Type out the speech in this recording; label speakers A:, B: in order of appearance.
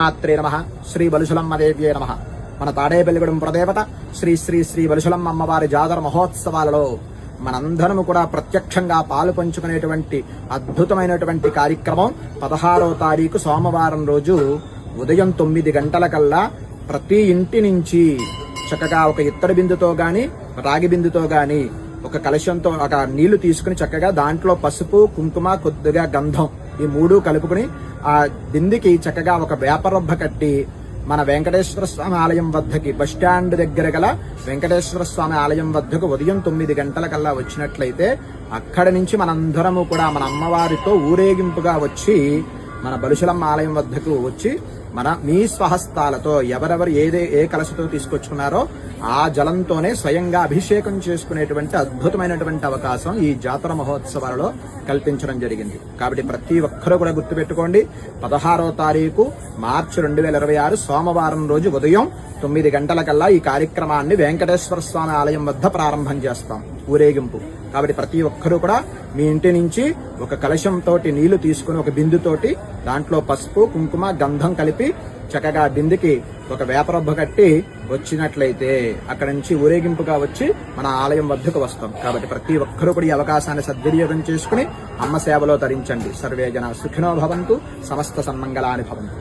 A: మాత్రే నమః. శ్రీ బలుసులమ్మ దేవ్యే నమః. మన తాడేపల్లిగూడెం ప్రదేవత శ్రీ శ్రీ శ్రీ బలుసులమ్మ అమ్మవారి జాతర మహోత్సవాలలో మనందరము కూడా ప్రత్యక్షంగా పాలు పంచుకునేటువంటి అద్భుతమైనటువంటి కార్యక్రమం 16వ తారీఖు సోమవారం రోజు ఉదయం 9 గంటలకల్లా ప్రతి ఇంటి నుంచి చక్కగా ఒక ఇత్తడి బిందుతో గాని రాగి బిందుతో గాని ఒక కలశంతో ఒక నీళ్లు తీసుకుని చక్కగా దాంట్లో పసుపు కుంకుమ కొద్దిగా గంధం ఈ మూడు కలుపుకుని ఆ బిందికి చక్కగా ఒక వేపరొబ్బ కట్టి మన వెంకటేశ్వర స్వామి ఆలయం వద్దకి బస్టాండ్ దగ్గర గల వెంకటేశ్వర స్వామి ఆలయం వద్దకు ఉదయం 9 గంటలకల్లా వచ్చినట్లయితే అక్కడి నుంచి మనందరము కూడా మన అమ్మవారితో ఊరేగింపుగా వచ్చి మన బలుసులమ్మ ఆలయం వద్దకు వచ్చి మీ స్వహస్తాలతో ఎవరెవరు ఏ కలశతో తీసుకొచ్చుకున్నారో ఆ జలంతోనే స్వయంగా అభిషేకం చేసుకునేటువంటి అద్భుతమైనటువంటి అవకాశం ఈ జాతర మహోత్సవాలలో కల్పించడం జరిగింది. కాబట్టి ప్రతి ఒక్కరూ కూడా గుర్తుపెట్టుకోండి, 16వ తారీఖు మార్చి 2026 సోమవారం రోజు ఉదయం 9 గంటలకల్లా ఈ కార్యక్రమాన్ని వెంకటేశ్వర స్వామి ఆలయం వద్ద ప్రారంభం చేస్తాం ఊరేగింపు. కాబట్టి ప్రతి ఒక్కరూ కూడా మీ ఇంటి నుంచి ఒక కలశంతో నీళ్లు తీసుకుని ఒక బిందుతోటి దాంట్లో పసుపు కుంకుమ గంధం కలిపి చక్కగా బిందుకి ఒక వేపరొబ్బ కట్టి వచ్చినట్లయితే అక్కడి నుంచి ఊరేగింపుగా వచ్చి మన ఆలయం వద్దకు వస్తాం. కాబట్టి ప్రతి ఒక్కరూ కూడా ఈ అవకాశాన్ని సద్వినియోగం చేసుకుని అమ్మ సేవలో తరించండి. సర్వే జన సుఖినో భవంతు, సమస్త సన్మంగళాని భవంతు.